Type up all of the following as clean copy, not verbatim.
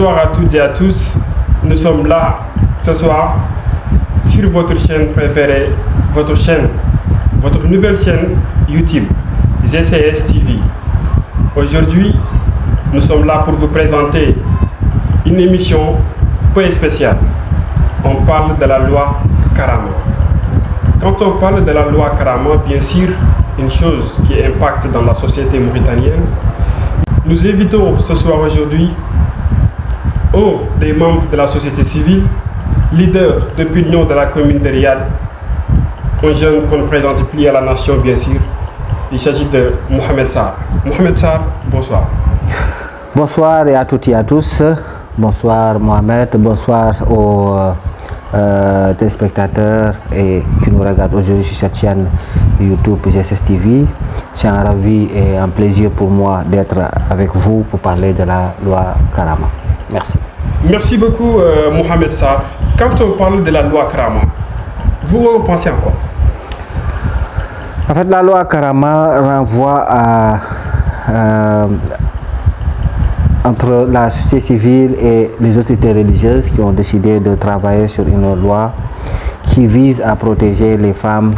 Bonsoir à toutes et à tous. Nous sommes là ce soir sur votre chaîne préférée, votre nouvelle chaîne YouTube, GCS TV. Aujourd'hui, nous sommes là pour vous présenter une émission peu spéciale. On parle de la loi Karama. Quand on parle de la loi Karama, bien sûr, une chose qui impacte dans la société mauritanienne, nous invitons ce soir aujourd'hui un des membres de la société civile, leader d'opinion de la commune de Riyad, un jeune qu'on ne présente plus à la nation, bien sûr. Il s'agit de Mohamed Sarr. Mohamed Sarr, bonsoir. Bonsoir à toutes et à tous. Bonsoir Mohamed, bonsoir aux téléspectateurs qui nous regardent aujourd'hui sur cette chaîne YouTube GCS TV. C'est un ravi et un plaisir pour moi d'être avec vous pour parler de la loi Karama. Merci. Merci beaucoup Mohamed Sarr. Quand on parle de la loi Karama, vous pensez à quoi? En fait, la loi Karama renvoie entre la société civile et les autorités religieuses qui ont décidé de travailler sur une loi qui vise à protéger les femmes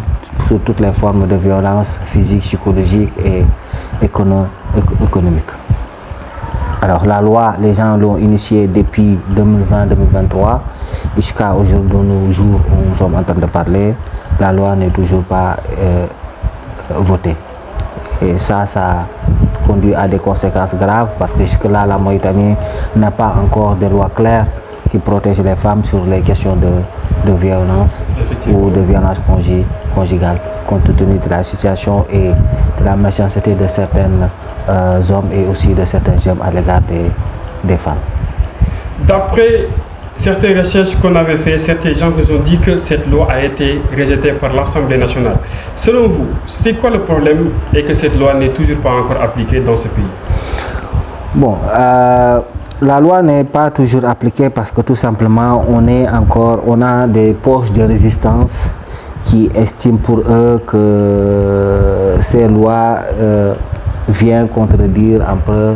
sur toutes les formes de violence physique, psychologique et économique. Alors la loi, les gens l'ont initiée depuis 2020-2023 jusqu'à aujourd'hui, nos jours où nous sommes en train de parler, la loi n'est toujours pas votée. Et ça conduit à des conséquences graves parce que jusque-là, la Mauritanie n'a pas encore de loi claire qui protège les femmes sur les questions de violence ou de violence conjugale, compte tenu de la situation et de la méchanceté de certains hommes et aussi de certains hommes à l'égard des femmes. D'après certaines recherches qu'on avait faites, certains gens nous ont dit que cette loi a été rejetée par l'Assemblée nationale. Selon vous, c'est quoi le problème et que cette loi n'est toujours pas encore appliquée dans ce pays? Bon, la loi n'est pas toujours appliquée parce que tout simplement on a des poches de résistance qui estiment pour eux que ces lois viennent contredire un peu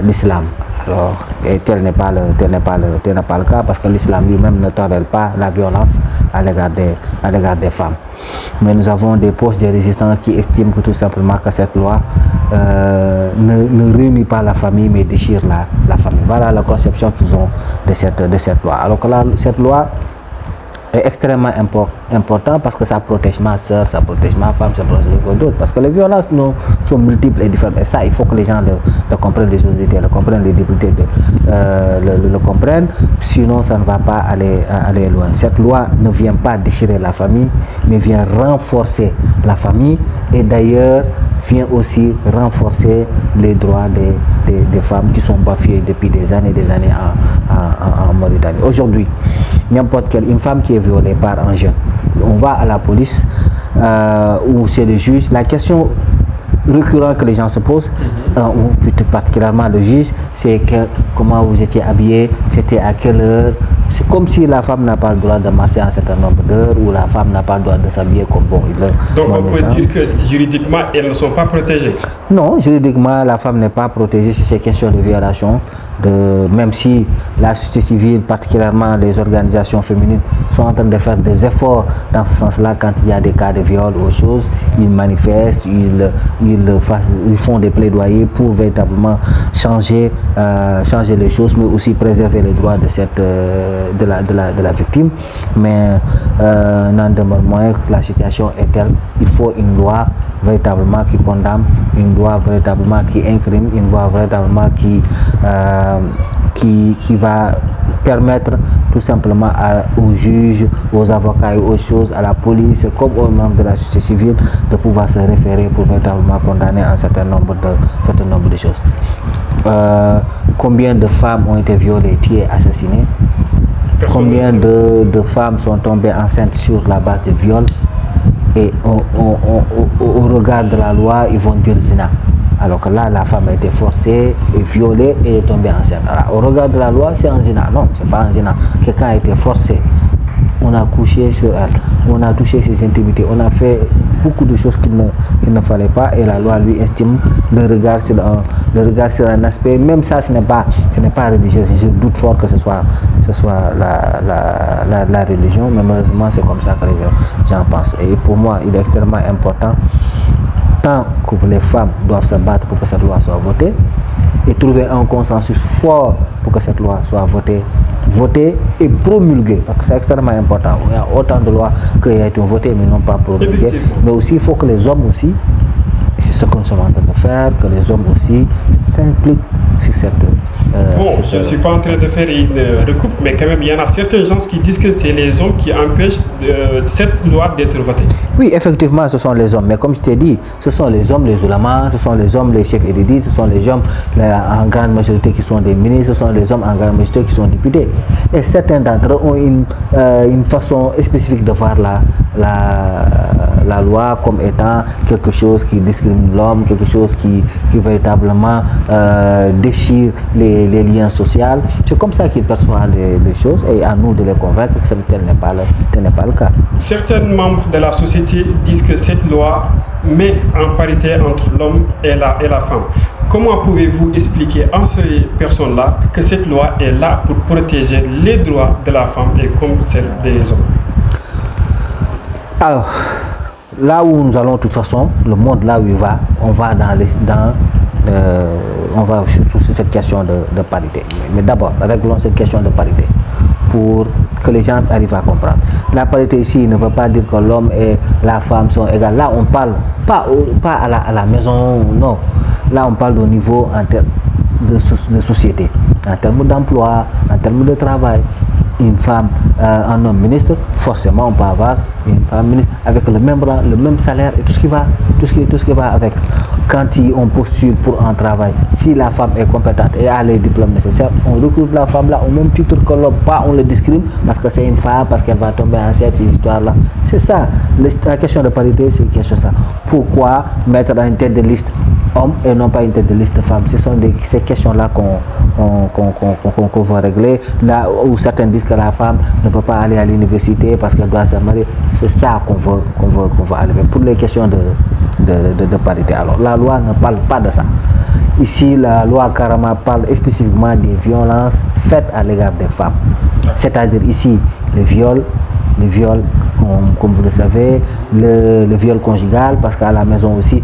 l'islam. Alors, et tel n'est pas le cas parce que l'islam lui-même ne tolère pas la violence à l'égard des femmes. Mais nous avons des poches de résistance qui estiment que tout simplement que cette loi ne réunit pas la famille mais déchire la famille. Voilà la conception qu'ils ont de cette loi. Alors que cette loi est extrêmement important parce que ça protège ma soeur, ça protège ma femme, ça protège d'autres. Parce que les violences sont multiples et différentes. Et ça, il faut que les gens le comprennent, les autorités le comprennent, les députés le comprennent. Sinon, ça ne va pas aller loin. Cette loi ne vient pas déchirer la famille, mais vient renforcer la famille et d'ailleurs vient aussi renforcer les droits des femmes qui sont bafouées depuis des années en Mauritanie. Aujourd'hui, n'importe quelle une femme qui est violée par un jeune, on va à la police ou c'est le juge. La question récurrente que les gens se posent, ou plus particulièrement le juge, c'est comment vous étiez habillé, c'était à quelle heure. C'est comme si la femme n'a pas le droit de marcher un certain nombre d'heures ou la femme n'a pas le droit de s'habiller comme bon. Donc on peut dire que juridiquement, elles ne sont pas protégées? Non, juridiquement, la femme n'est pas protégée sur ces questions de violation. Même si la société civile, particulièrement les organisations féminines, sont en train de faire des efforts dans ce sens-là quand il y a des cas de viol ou autre chose, ils manifestent, ils font des plaidoyers pour véritablement changer les choses, mais aussi préserver les droits de la victime. Mais n'en demeure moins que la situation est telle, il faut une loi véritablement qui condamne, une loi véritablement qui incrimine, une loi véritablement qui va permettre tout simplement aux juges, aux avocats et aux choses, à la police, comme aux membres de la société civile, de pouvoir se référer pour véritablement condamner un certain nombre de choses. Combien de femmes ont été violées, tuées, assassinées? Combien de femmes sont tombées enceintes sur la base de viol? Et au regard de la loi, ils vont dire zina. Alors que là, la femme a été forcée, et violée et est tombée enceinte. Alors, au regard de la loi, c'est un zina. Non, c'est pas un zina. Quelqu'un a été forcé. On a couché sur elle. On a touché ses intimités. On a fait beaucoup de choses qu'il ne fallait pas, et la loi lui estime le regard sur un aspect, même ça ce n'est pas religieux. Je doute fort que ce soit la religion, mais malheureusement c'est comme ça que les gens pensent. Et pour moi il est extrêmement important, tant que les femmes doivent se battre pour que cette loi soit votée, et trouver un consensus fort pour que cette loi soit votée et promulguée, parce que c'est extrêmement important. Il y a autant de lois qui ont été votées mais non pas promulguées. Mais aussi il faut que les hommes aussi, et c'est ce que nous sommes en train de faire, que les hommes aussi s'impliquent sur cette... je ne suis pas en train de faire une recoupe, mais quand même, il y en a certains gens qui disent que c'est les hommes qui empêchent cette loi d'être votée. Oui, effectivement, ce sont les hommes. Mais comme je t'ai dit, ce sont les hommes, les oulémas, ce sont les hommes, les chefs érudits, ce sont les hommes en grande majorité qui sont des ministres, ce sont les hommes en grande majorité qui sont députés. Et certains d'entre eux ont une façon spécifique de voir la loi comme étant quelque chose qui discrimine l'homme, quelque chose qui véritablement déchire les liens sociaux. C'est comme ça qu'ils perçoivent les choses, et à nous de les convaincre que tel n'est pas le cas. Certains membres de la société disent que cette loi met en parité entre l'homme et la femme. Comment pouvez-vous expliquer à ces personnes-là que cette loi est là pour protéger les droits de la femme et comme celle des hommes? Alors, là où nous allons, de toute façon, le monde là où il va, on va on va surtout sur cette question de parité. Mais d'abord, réglons cette question de parité pour que les gens arrivent à comprendre. La parité ici ne veut pas dire que l'homme et la femme sont égaux. Là, on parle pas à la maison, non. Là, on parle au niveau en termes de société, en termes d'emploi, en termes de travail. Une femme, un homme ministre, forcément on peut avoir une femme ministre avec le même rang, le même salaire et tout ce qui va avec. Quand on postule pour un travail, si la femme est compétente et a les diplômes nécessaires, on recrute la femme là au même titre que l'homme. Pas on le discrimine parce que c'est une femme, parce qu'elle va tomber enceinte, cette histoire là. C'est ça, la question de parité, c'est une question de ça. Pourquoi mettre dans une tête de liste homme et non pas une tête de liste femme? Ce sont ces questions-là qu'on va régler. Là où certains disent que la femme ne peut pas aller à l'université parce qu'elle doit se marier, c'est ça qu'on va enlever pour les questions de parité. Alors la loi ne parle pas de ça. Ici, la loi carrément parle spécifiquement des violences faites à l'égard des femmes. C'est-à-dire ici, le viol, comme vous le savez, le viol conjugal, parce qu'à la maison aussi.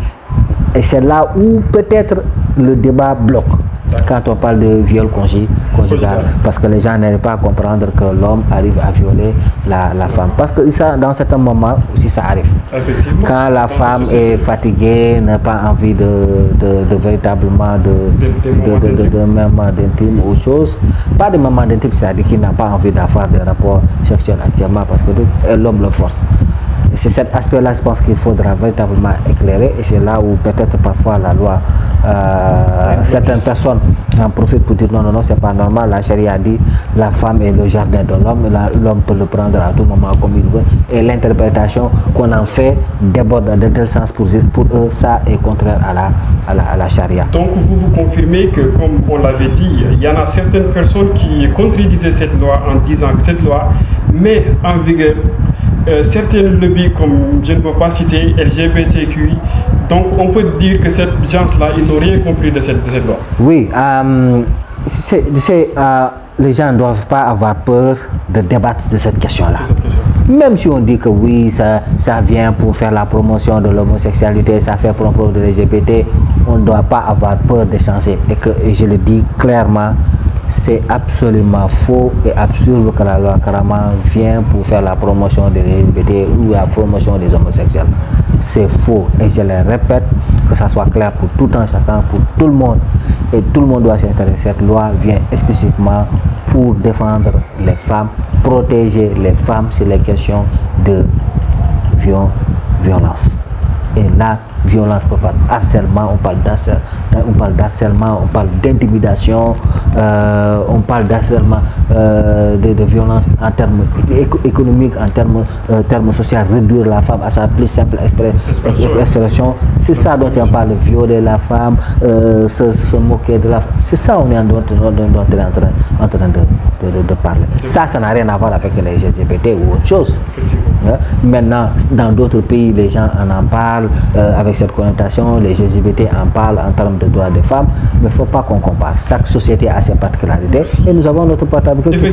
Et c'est là où peut-être le débat bloque quand on parle de viol conjugal, parce que les gens n'arrivent pas à comprendre que l'homme arrive à violer la femme. Parce que ça, dans certains moments aussi, ça arrive. Quand la femme est fatiguée, n'a pas envie de véritablement de moment d'intime ou autre chose. Pas de moment d'intime, c'est-à-dire qu'il n'a pas envie d'avoir des rapports sexuels actuellement parce que l'homme le force. Et c'est cet aspect-là, je pense qu'il faudra véritablement éclairer, et c'est là où peut-être parfois la loi, certaines personnes en profitent pour dire non, c'est pas normal. La charia dit la femme est le jardin de l'homme, l'homme peut le prendre à tout moment comme il veut, et l'interprétation qu'on en fait déborde de tel sens pour eux, ça est contraire à la charia. Donc vous confirmez que, comme on l'avait dit, il y en a certaines personnes qui contredisaient cette loi en disant que cette loi met en vigueur certaines lobbies, comme je ne peux pas citer, LGBTQI. Donc on peut dire que ces gens-là, ils n'ont rien compris de cette loi. Oui, les gens ne doivent pas avoir peur de débattre de cette question-là. Même si on dit que oui, ça vient pour faire la promotion de l'homosexualité, ça fait promotion de l'LGBT, on ne doit pas avoir peur d'échanger. Et je le dis clairement, c'est absolument faux et absurde que la loi Karama vient pour faire la promotion des LGBT ou la promotion des homosexuels. C'est faux, et je le répète, que ça soit clair pour tout un chacun, pour tout le monde, et tout le monde doit s'intéresser. Cette loi vient spécifiquement pour défendre les femmes, protéger les femmes sur les questions de violence. Et là, violence, on parle harcèlement, on parle d'harcèlement, on parle d'intimidation, on parle d'harcèlement, de violence en termes économiques, en termes sociaux, réduire la femme à sa plus simple expression. C'est ça dont on parle, violer la femme, se moquer de la femme. C'est ça on est en train de parler. Ça n'a rien à voir avec les LGBT ou autre chose. Maintenant, dans d'autres pays, les gens en parlent avec cette connotation, les LGBT en parlent en termes de droits des femmes, mais il ne faut pas qu'on compare. Chaque société a ses particularités et nous avons notre particularité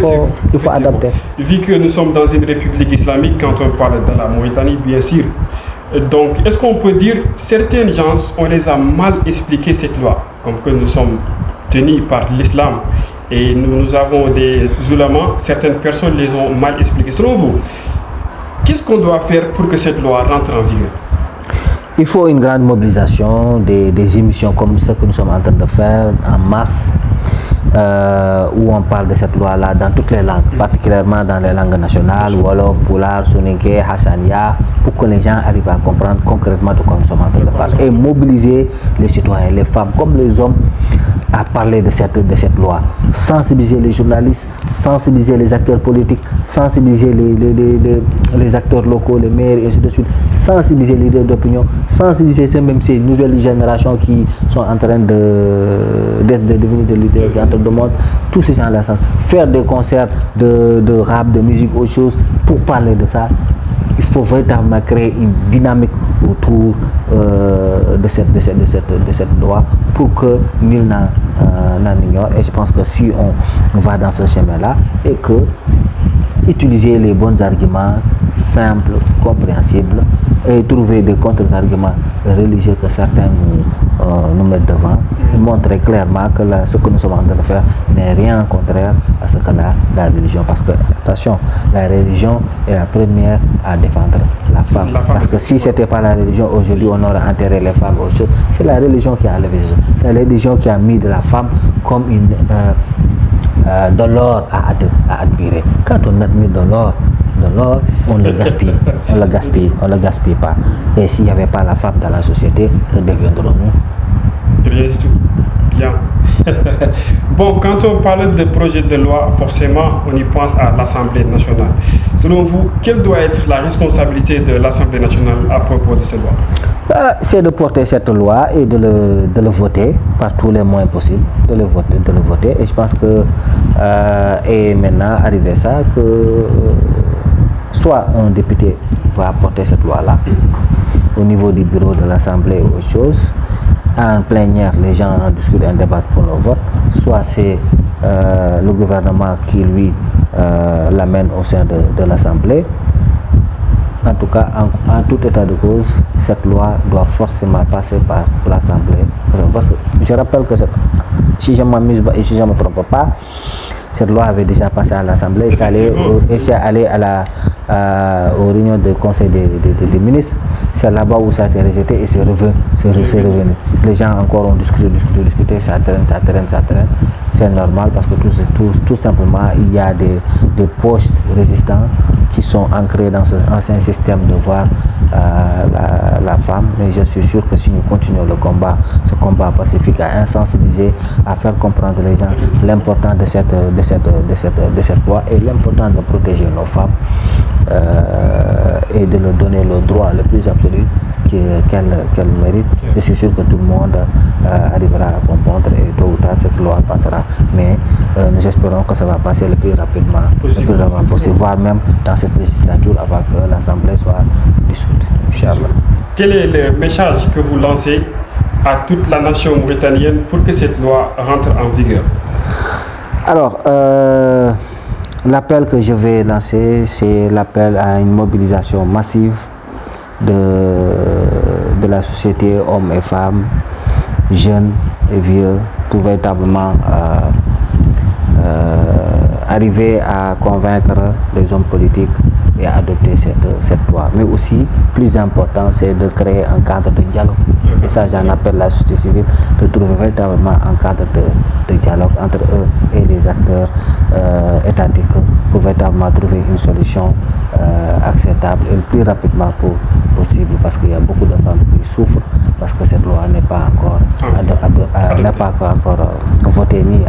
qu'il faut adapter. Vu que nous sommes dans une république islamique, quand on parle de la Mauritanie, bien sûr. Donc, est-ce qu'on peut dire certaines gens, on les a mal expliqué cette loi, comme que nous sommes tenus par l'islam et nous avons des ulamas, certaines personnes les ont mal expliquées. Selon vous, qu'est-ce qu'on doit faire pour que cette loi rentre en vigueur? Il faut une grande mobilisation, des émissions comme ce que nous sommes en train de faire en masse, où on parle de cette loi-là dans toutes les langues, particulièrement dans les langues nationales, Wolof, Pulaar, Soninké, Hassania, pour que les gens arrivent à comprendre concrètement de quoi nous sommes en train de parler. Et mobiliser les citoyens, les femmes comme les hommes, à parler de cette loi. Sensibiliser les journalistes, sensibiliser les acteurs politiques, sensibiliser les acteurs locaux, les maires, et ainsi de suite, sensibiliser les leaders d'opinion, sensibiliser même ces nouvelles générations qui sont en train de devenir des leaders qui sont en train de monter, tous ces gens-là, faire des concerts de rap, de musique, autre chose, pour parler de ça. Il faut véritablement créer une dynamique autour de cette loi pour que nul n'en ignore. Et je pense que si on va dans ce chemin-là et que utiliser les bons arguments simples, compréhensibles et trouver des contre-arguments religieux que certains nous mettent devant, montrer clairement que ce que nous sommes en train de faire n'est rien contraire à ce que la religion. Parce que, attention, la religion est la première à défendre la femme. Parce que si ce n'était pas la religion, aujourd'hui on aurait enterré les femmes. C'est la religion qui a enlevé ça. C'est la religion qui a mis de la femme comme de l'or à admirer. Quand on admire de l'or, on le gaspille. On le gaspille pas. Et s'il n'y avait pas la femme dans la société, que deviendrons-nous? Rien du tout. Bien. Bon, quand on parle de projet de loi, forcément, on y pense à l'Assemblée nationale. Selon vous, quelle doit être la responsabilité de l'Assemblée nationale à propos de cette loi? C'est de porter cette loi et de le voter par tous les moyens possibles, de le voter. Et je pense que est maintenant arrivé ça que soit un député va porter cette loi-là au niveau du bureau de l'Assemblée ou autre chose. En plénière, les gens en discutent, en débattent pour le vote. Soit c'est le gouvernement qui, lui, l'amène au sein de l'Assemblée. En tout cas, en tout état de cause, cette loi doit forcément passer par l'Assemblée. Parce que je rappelle que si je m'amuse et si je ne me trompe pas, cette loi avait déjà passé à l'Assemblée et c'est allé aux réunions du Conseil des ministres. C'est là-bas où ça a été rejeté et c'est revenu. Les gens encore ont discuté, ça traîne. C'est normal parce que tout simplement, il y a des postes résistants qui sont ancrés dans ce ancien système de voir la femme. Mais je suis sûr que si nous continuons ce combat pacifique à insensibiliser, à faire comprendre les gens l'importance de cette loi et l'importance de protéger nos femmes et de leur donner le droit le plus absolu qu'elle mérite. Je suis sûr que tout le monde arrivera à comprendre et tôt ou tard cette loi passera. Mais nous espérons que ça va passer le plus rapidement possible, voire même dans cette législature avant que l'Assemblée soit dissoute. Inch'Allah. Quel est le message que vous lancez à toute la nation mauritanienne pour que cette loi rentre en vigueur? Alors, l'appel que je vais lancer, c'est l'appel à une mobilisation massive de la société, hommes et femmes, jeunes et vieux, pour véritablement arriver à convaincre les hommes politiques et à adopter cette loi. Mais aussi, plus important, c'est de créer un cadre de dialogue. Et ça, j'en appelle la société civile, de trouver véritablement un cadre de dialogue entre eux et les acteurs étatiques pour véritablement trouver une solution acceptable et le plus rapidement possible parce qu'il y a beaucoup de femmes qui souffrent parce que cette loi n'est pas encore votée ni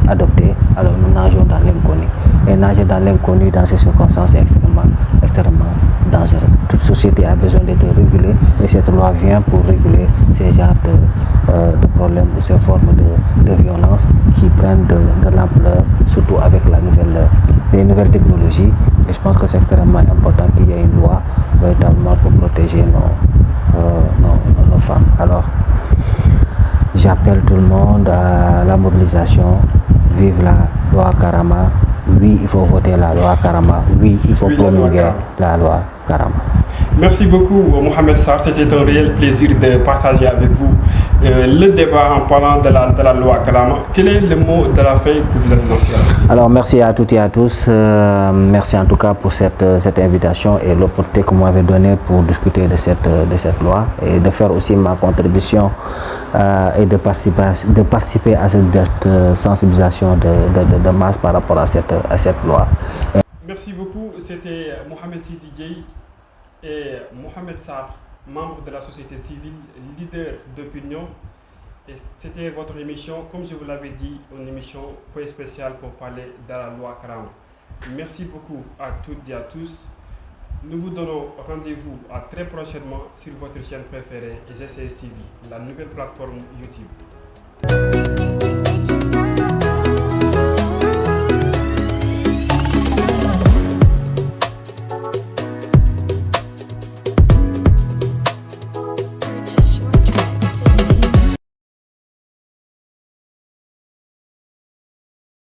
adoptée. Alors nous nageons dans l'inconnu. Et nager dans l'inconnu dans ces circonstances est extrêmement dangereux. Toute société a besoin d'être régulée et cette loi vient pour réguler ces genres de problèmes ou ces formes de violence qui prennent de l'ampleur, surtout avec les nouvelles technologies. Et je pense que c'est extrêmement important qu'il y ait une loi véritablement pour protéger nos femmes. Alors, j'appelle tout le monde à la mobilisation. Vive la loi Karama. Oui, il faut voter la loi Karama. Oui, il faut promulguer la loi Karama. Merci beaucoup, Mohamed Sarr. C'était un réel plaisir de partager avec vous le débat en parlant de la loi Karama. Quel est le mot de la fin que vous avez lancé? Alors, merci à toutes et à tous. Merci en tout cas pour cette invitation et l'opportunité que vous m'avez donnée pour discuter de cette loi et de faire aussi ma contribution et de participer à cette sensibilisation de masse par rapport à cette loi. Merci beaucoup. C'était Mohamed Sidi Dieye et Mohamed Sarr, membre de la société civile, leader d'opinion. Et c'était votre émission, comme je vous l'avais dit, une émission peu spéciale pour parler de la loi Karama. Merci beaucoup à toutes et à tous. Nous vous donnons rendez-vous à très prochainement sur votre chaîne préférée GCS TV, la nouvelle plateforme YouTube.